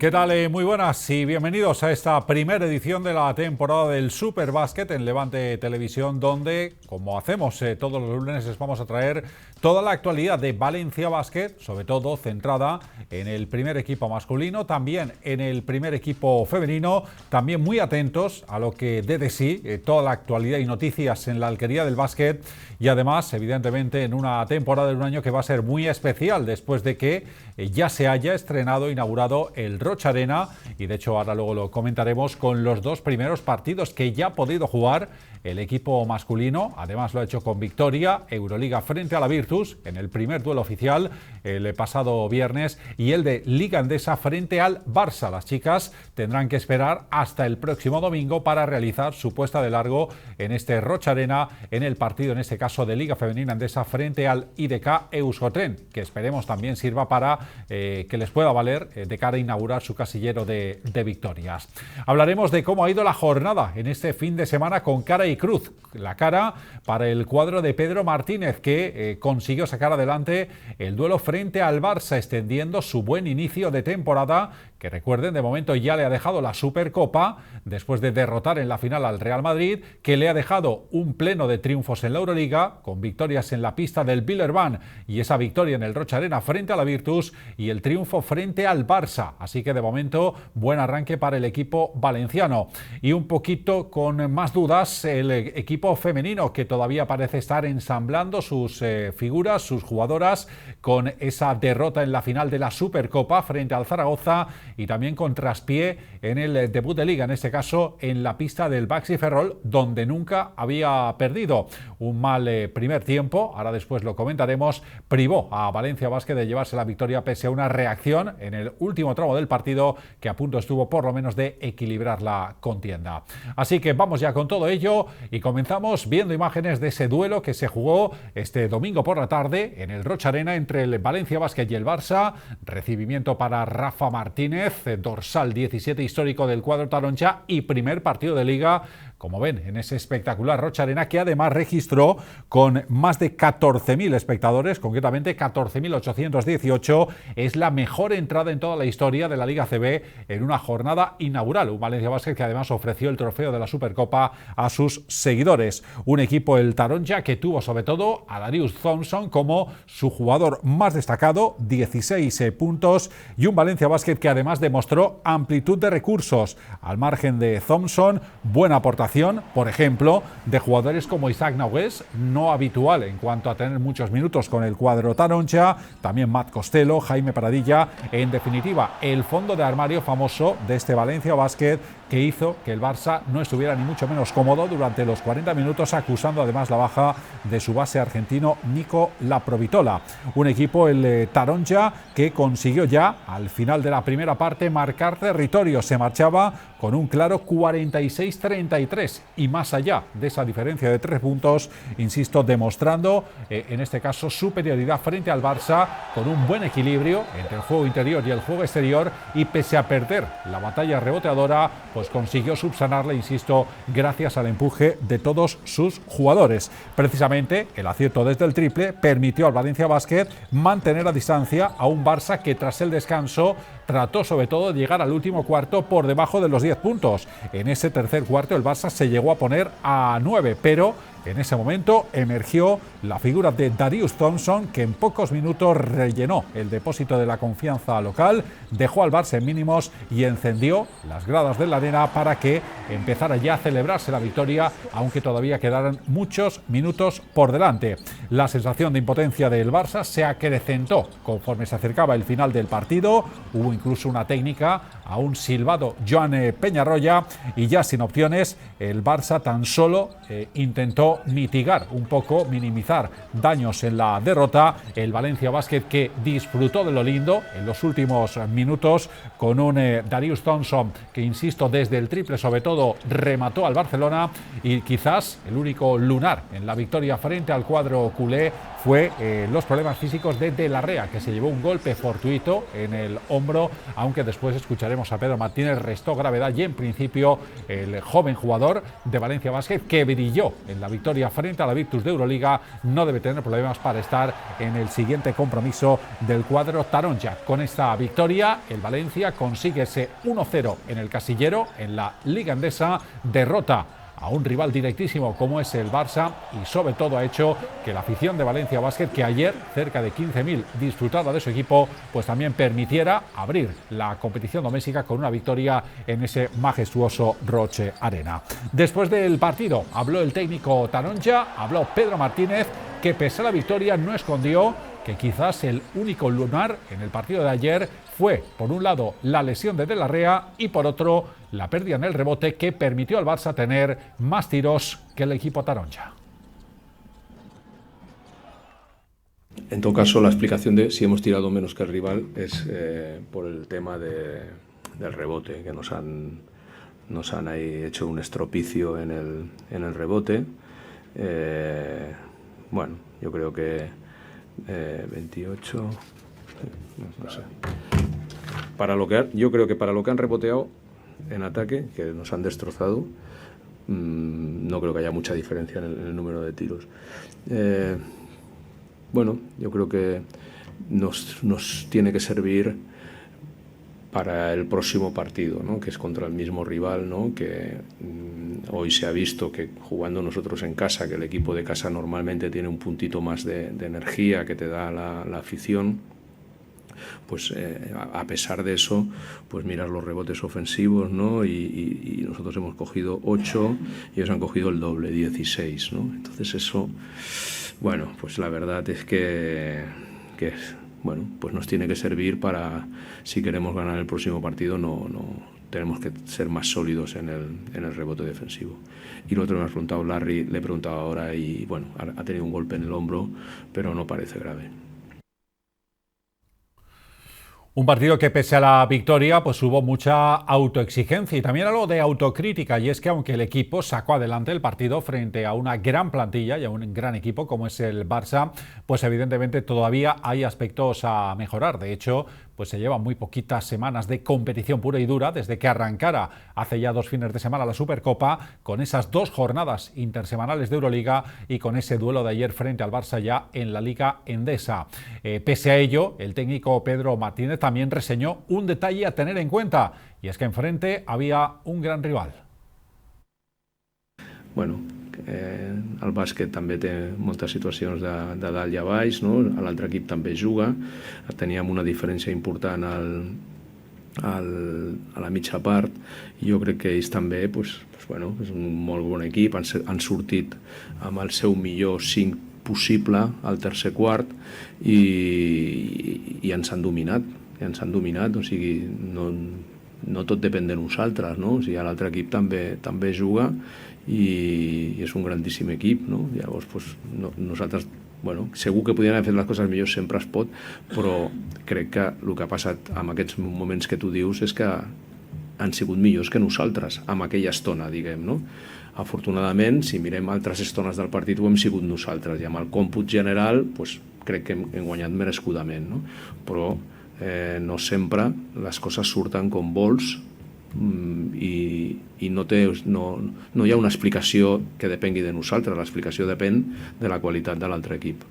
¿Qué tal? Muy buenas y bienvenidos a esta primera edición de la temporada del Superbásquet en Levante Televisión, donde, como hacemos todos los lunes, les vamos a traer toda la actualidad de Valencia Basket, sobre todo centrada en el primer equipo masculino, también en el primer equipo femenino, también muy atentos a lo que dé de sí toda la actualidad y noticias en la alquería del básquet y además, evidentemente, en una temporada de un año que va a ser muy especial después de que ya se haya inaugurado el Rocha Arena y de hecho ahora luego lo comentaremos con los dos primeros partidos que ya ha podido jugar el equipo masculino. Además lo ha hecho con victoria, Euroliga frente a la Virtus en el primer duelo oficial el pasado viernes y el de Liga Endesa frente al Barça. Las chicas tendrán que esperar hasta el próximo domingo para realizar su puesta de largo en este Rocha Arena en el partido, en este caso de Liga Femenina Endesa frente al IDK Euskotren, que esperemos también sirva para que les pueda valer de cara a inaugurar su casillero de victorias. Hablaremos de cómo ha ido la jornada en este fin de semana con cara y cruz. La cara para el cuadro de Pedro Martínez, que consiguió sacar adelante el duelo frente al Barça, extendiendo su buen inicio de temporada, que recuerden, de momento ya le ha dejado la Supercopa después de derrotar en la final al Real Madrid, que le ha dejado un pleno de triunfos en la Euroliga, con victorias en la pista del Billerban y esa victoria en el Rocha Arena frente a la Virtus y el triunfo frente al Barça. Así que de momento buen arranque para el equipo valenciano. Y un poquito con más dudas el equipo femenino, que todavía parece estar ensamblando sus figuras, sus jugadoras, con esa derrota en la final de la Supercopa frente al Zaragoza y también con traspié en el debut de Liga, en este caso en la pista del Baxi Ferrol, donde nunca había perdido. Un mal primer tiempo, ahora después lo comentaremos, privó a Valencia Basket de llevarse la victoria pese a una reacción en el último tramo del partido que a punto estuvo por lo menos de equilibrar la contienda. Así que vamos ya con todo ello y comenzamos viendo imágenes de ese duelo que se jugó este domingo por la tarde en el Rocha Arena entre el Valencia Basket y el Barça. Recibimiento para Rafa Martínez, dorsal 17 histórico del cuadro taroncha y primer partido de Liga, como ven, en ese espectacular Rocha Arena, que además registró con más de 14.000 espectadores, concretamente 14.818. Es la mejor entrada en toda la historia de la Liga CB en una jornada inaugural. Un Valencia Basket que además ofreció el trofeo de la Supercopa a sus seguidores. Un equipo, el taroncha, que tuvo sobre todo a Darius Thompson como su jugador más destacado, 16 puntos, y un Valencia Basket que además demostró amplitud de recursos. Al margen de Thompson, buena aportación, por ejemplo, de jugadores como Isaac Naugués, no habitual en cuanto a tener muchos minutos con el cuadro taroncha, también Matt Costello, Jaime Paradilla, en definitiva, el fondo de armario famoso de este Valencia Basket, que hizo que el Barça no estuviera ni mucho menos cómodo durante los 40 minutos, acusando además la baja de su base argentino Nico Laprovitola. Un equipo, el taroncha, que consiguió ya al final de la primera parte marcar territorio. Se marchaba con un claro 46-33 y más allá de esa diferencia de 3 puntos, insisto, demostrando en este caso superioridad frente al Barça, con un buen equilibrio entre el juego interior y el juego exterior, y pese a perder la batalla reboteadora, pues consiguió subsanarla, insisto, gracias al empuje de todos sus jugadores. Precisamente el acierto desde el triple permitió al Valencia Basket mantener a distancia a un Barça que tras el descanso trató sobre todo de llegar al último cuarto por debajo de los 10 puntos. En ese tercer cuarto el Barça se llegó a poner a 9, pero en ese momento emergió la figura de Darius Thompson, que en pocos minutos rellenó el depósito de la confianza local, dejó al Barça en mínimos y encendió las gradas de la arena para que empezara ya a celebrarse la victoria, aunque todavía quedaran muchos minutos por delante. La sensación de impotencia del Barça se acrecentó conforme se acercaba el final del partido. Hubo incluso una técnica a un silbado Joan Peñarroya y ya sin opciones el Barça tan solo intentó mitigar un poco, minimizar daños en la derrota. El Valencia Basket, que disfrutó de lo lindo en los últimos minutos con un Darius Thompson que, insisto, desde el triple sobre todo remató al Barcelona, y quizás el único lunar en la victoria frente al cuadro culé fue los problemas físicos de la Rea, que se llevó un golpe fortuito en el hombro, aunque después escucharemos a Pedro Martínez, restó gravedad y en principio el joven jugador de Valencia Basket, que brilló en la victoria frente a la Virtus de Euroliga, no debe tener problemas para estar en el siguiente compromiso del cuadro taronja. Con esta victoria, el Valencia consigue ese 1-0 en el casillero en la Liga Endesa, derrota a un rival directísimo como es el Barça y sobre todo ha hecho que la afición de Valencia Basket, que ayer cerca de 15.000 disfrutaba de su equipo, pues también permitiera abrir la competición doméstica con una victoria en ese majestuoso Roche Arena. Después del partido habló el técnico taronja, habló Pedro Martínez, que pese a la victoria no escondió que quizás el único lunar en el partido de ayer fue, por un lado, la lesión de la Rea y por otro, la pérdida en el rebote que permitió al Barça tener más tiros que el equipo taronja. En todo caso, la explicación de si hemos tirado menos que el rival es por el tema del rebote, que nos han ahí hecho un estropicio en el rebote. Bueno, yo creo que 28, no sé. Yo creo que para lo que han reboteado en ataque, que nos han destrozado, no creo que haya mucha diferencia en el número de tiros. Bueno, yo creo que nos tiene que servir para el próximo partido, ¿no? Que es contra el mismo rival, ¿no? Que hoy se ha visto que jugando nosotros en casa, que el equipo de casa normalmente tiene un puntito más de energía que te da la afición, pues a pesar de eso, pues miras los rebotes ofensivos, ¿no? Y nosotros hemos cogido 8 y ellos han cogido el doble, 16, ¿no? Entonces eso, bueno, pues la verdad es que bueno, pues nos tiene que servir para, si queremos ganar el próximo partido, no tenemos que ser más sólidos en el rebote defensivo. Y lo otro que me ha preguntado Larry, le he preguntado ahora y bueno, ha tenido un golpe en el hombro, pero no parece grave. Un partido que pese a la victoria pues hubo mucha autoexigencia y también algo de autocrítica, y es que aunque el equipo sacó adelante el partido frente a una gran plantilla y a un gran equipo como es el Barça, pues evidentemente todavía hay aspectos a mejorar. De hecho, pues se llevan muy poquitas semanas de competición pura y dura desde que arrancara hace ya 2 fines de semana la Supercopa, con esas 2 jornadas intersemanales de Euroliga y con ese duelo de ayer frente al Barça ya en la Liga Endesa. Pese a ello, el técnico Pedro Martínez también reseñó un detalle a tener en cuenta, y es que enfrente había un gran rival. Bueno, el bàsquet també té moltes situacions de dalt i a baix, no? L'altre equip també juga, teníem una diferència important a la mitja part i jo crec que ells també bueno, és un molt bon equip, han sortit amb el seu millor 5 possible al tercer quart i ens han dominat, o sigui, no tot depèn de nosaltres, no? O sigui, l'altre equip també juga i és un grandíssim equip, no? Llavors, nosaltres, bueno, segur que podien haver fet les coses millor, sempre es pot, però crec que el que ha passat en aquests moments que tu dius és que han sigut millors que nosaltres en aquella estona, diguem, no? Afortunadament, si mirem altres estones del partit, ho hem sigut nosaltres, i amb el còmput general, crec que hem guanyat merescudament, no? Però no sempre les coses surten com vols i no hi ha una explicació que depengui de nosaltres, l'explicació depèn de la qualitat de l'altre equip.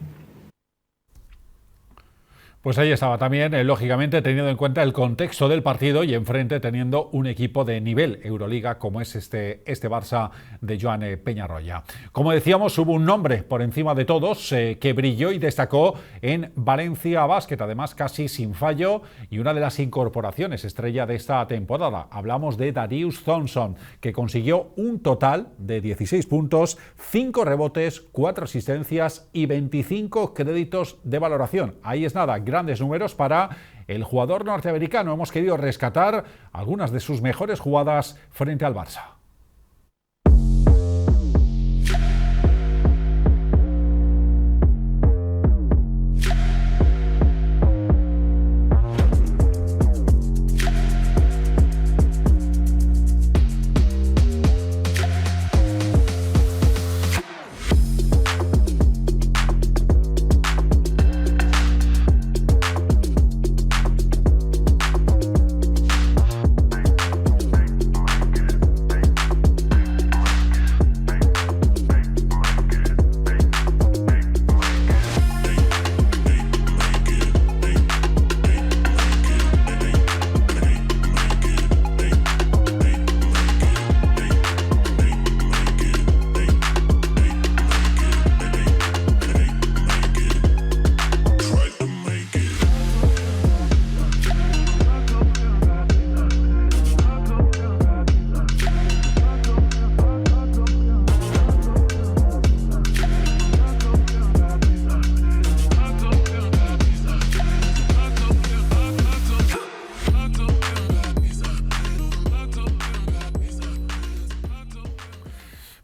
Pues ahí estaba también, lógicamente, teniendo en cuenta el contexto del partido y enfrente teniendo un equipo de nivel Euroliga como es este Barça de Joan Peñarroya. Como decíamos, hubo un nombre por encima de todos que brilló y destacó en Valencia Basket, además casi sin fallo, y una de las incorporaciones estrella de esta temporada. Hablamos de Darius Thompson, que consiguió un total de 16 puntos, 5 rebotes, 4 asistencias y 25 créditos de valoración. Ahí es nada, grandes números para el jugador norteamericano. Hemos querido rescatar algunas de sus mejores jugadas frente al Barça.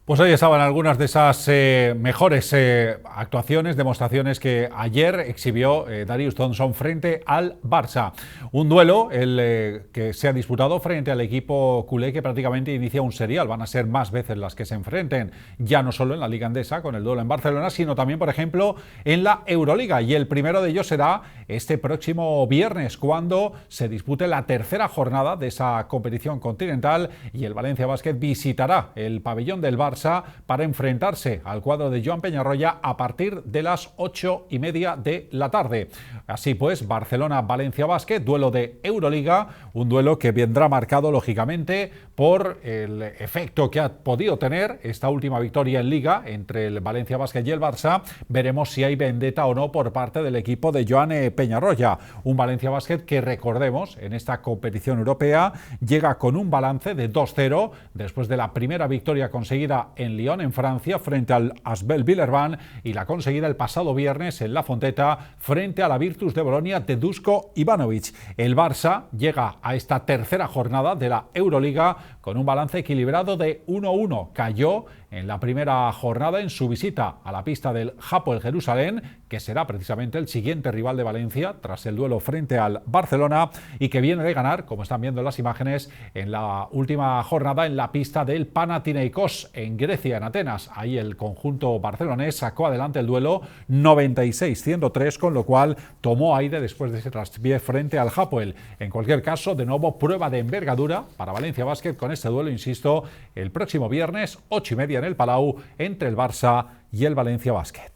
Pues ahí estaban algunas de esas mejores actuaciones, demostraciones que ayer exhibió Darius Thompson frente al Barça. Un duelo que se ha disputado frente al equipo culé, que prácticamente inicia un serial. Van a ser más veces las que se enfrenten, ya no solo en la Liga Endesa con el duelo en Barcelona, sino también, por ejemplo, en la Euroliga. Y el primero de ellos será este próximo viernes, cuando se dispute la tercera jornada de esa competición continental y el Valencia Basket visitará el pabellón del Barça para enfrentarse al cuadro de Joan Peñarroya a partir de las 8:30 de la tarde. Así pues, Barcelona-Valencia Basket, duelo de Euroliga, un duelo que vendrá marcado lógicamente por el efecto que ha podido tener esta última victoria en Liga entre el Valencia Basket y el Barça. Veremos si hay vendetta o no por parte del equipo de Joan Peñarroya. Un Valencia Basket que, recordemos, en esta competición europea llega con un balance de 2-0 después de la primera victoria conseguida en Lyon, en Francia, frente al Asvel Villeurbanne, y la conseguida el pasado viernes en La Fonteta frente a la Virtus de Bolonia de Duško Ivanović. El Barça llega a esta tercera jornada de la Euroliga con un balance equilibrado de 1-1. Cayó en la primera jornada en su visita a la pista del Hapoel Jerusalén, que será precisamente el siguiente rival de Valencia tras el duelo frente al Barcelona, y que viene de ganar, como están viendo en las imágenes, en la última jornada en la pista del Panathinaikos en Grecia, en Atenas. Ahí el conjunto barcelonés sacó adelante el duelo 96-103, con lo cual tomó aire después de ese traspié frente al Hapoel. En cualquier caso, de nuevo, prueba de envergadura para Valencia Basket con este duelo, insisto, el próximo viernes, 8:30 en el Palau, entre el Barça y el Valencia Basket.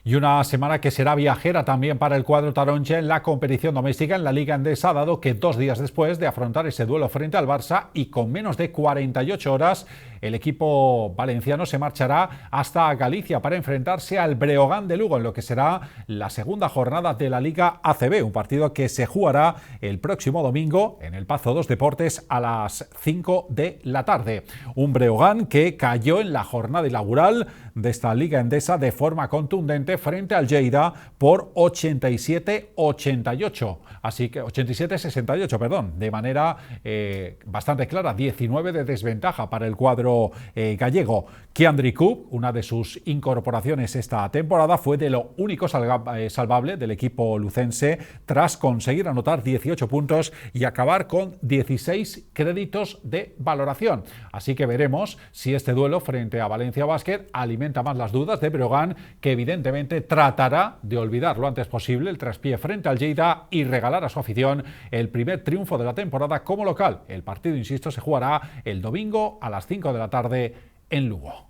Y una semana que será viajera también para el cuadro taronja en la competición doméstica en la Liga Endesa, dado que 2 días después de afrontar ese duelo frente al Barça y con menos de 48 horas, el equipo valenciano se marchará hasta Galicia para enfrentarse al Breogán de Lugo en lo que será la segunda jornada de la Liga ACB, un partido que se jugará el próximo domingo en el Pazo dos Deportes a las 5 de la tarde. Un Breogán que cayó en la jornada inaugural de esta Liga Endesa de forma contundente frente al Lleida por 87-88, así que 87-68, perdón, de manera bastante clara, 19 de desventaja para el cuadro gallego. Kiandri Coop, una de sus incorporaciones esta temporada, fue de lo único salvable del equipo lucense tras conseguir anotar 18 puntos y acabar con 16 créditos de valoración. Así que veremos si este duelo frente a Valencia Basket alimenta más las dudas de Breogán, que evidentemente tratará de olvidar lo antes posible el traspié frente al Lleida y regalar a su afición el primer triunfo de la temporada como local. El partido, insisto, se jugará el domingo a las 5 de la tarde en Lugo.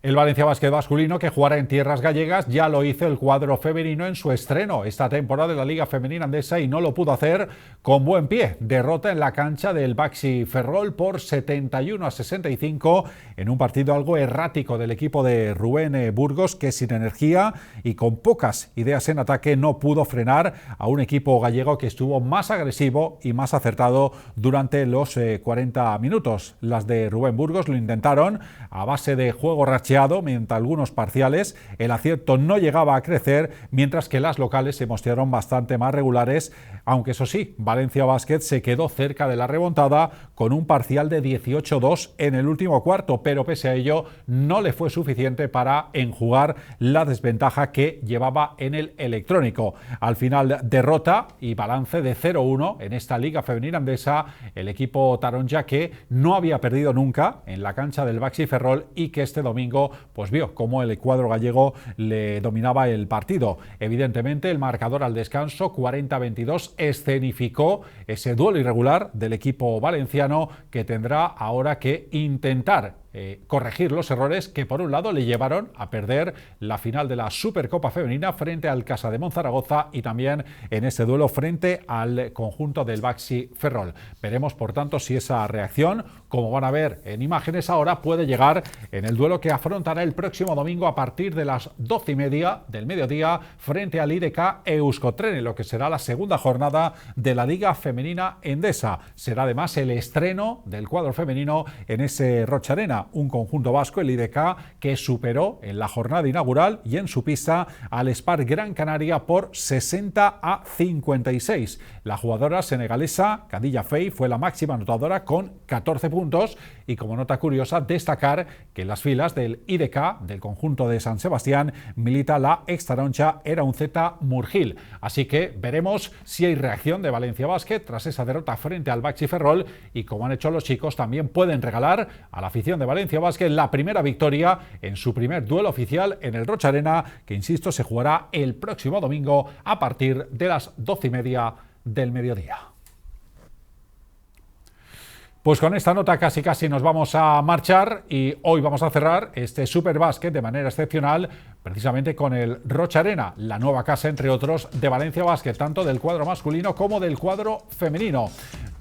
El Valencia Basket masculino, que jugará en tierras gallegas, ya lo hizo el cuadro femenino en su estreno esta temporada de la Liga Femenina Endesa y no lo pudo hacer con buen pie. Derrota en la cancha del Baxi Ferrol por 71-65 en un partido algo errático del equipo de Rubén Burgos, que sin energía y con pocas ideas en ataque no pudo frenar a un equipo gallego que estuvo más agresivo y más acertado durante los 40 minutos. Las de Rubén Burgos lo intentaron a base de juego racheado mediante algunos parciales. El acierto no llegaba a crecer, mientras que las locales se mostraron bastante más regulares, aunque eso sí, Valencia Basket se quedó cerca de la remontada con un parcial de 18-2 en el último cuarto, pero pese a ello no le fue suficiente para enjugar la desventaja que llevaba en el electrónico. Al final, derrota y balance de 0-1 en esta Liga Femenina Endesa, el equipo taronja, que no había perdido nunca en la cancha del Baxi Ferrol y que este domingo pues vio cómo el cuadro gallego le dominaba el partido. Evidentemente, el marcador al descanso, 40-22, escenificó ese duelo irregular del equipo valenciano, que tendrá ahora que intentar corregir los errores que por un lado le llevaron a perder la final de la Supercopa Femenina frente al Casa de Monzaragoza y también en ese duelo frente al conjunto del Baxi Ferrol. Veremos por tanto si esa reacción, como van a ver en imágenes ahora, puede llegar en el duelo que afrontará el próximo domingo a partir de las 12:30 del mediodía frente al IDK Euskotren, en lo que será la segunda jornada de la Liga Femenina Endesa. Será además el estreno del cuadro femenino en ese Rocha Arena. tenía un conjunto vasco, el IDK, que superó en la jornada inaugural y en su pista al Spark Gran Canaria por 60-56. La jugadora senegalesa Khadija Faye fue la máxima anotadora con 14 puntos y, como nota curiosa, destacar que en las filas del IDK, del conjunto de San Sebastián, milita la extaroncha Eraunzeta Murgil. Así que veremos si hay reacción de Valencia Basket tras esa derrota frente al Baxi Ferrol y, como han hecho los chicos, también pueden regalar a la afición de Valencia Basket la primera victoria en su primer duelo oficial en el Rocha Arena, que, insisto, se jugará el próximo domingo a partir de las 12:30 del mediodía. Pues con esta nota casi nos vamos a marchar y hoy vamos a cerrar este Superbásquet de manera excepcional precisamente con el Rocha Arena, la nueva casa, entre otros, de Valencia Basket, tanto del cuadro masculino como del cuadro femenino.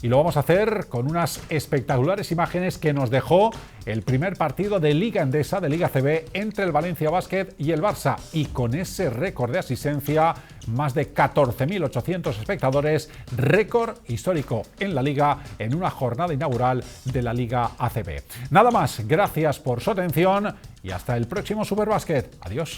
Y lo vamos a hacer con unas espectaculares imágenes que nos dejó el primer partido de Liga Endesa, de Liga CB, entre el Valencia Basket y el Barça. Y con ese récord de asistencia, más de 14.800 espectadores, récord histórico en la Liga en una jornada inaugural de la Liga ACB. Nada más, gracias por su atención y hasta el próximo Superbásquet. Adiós.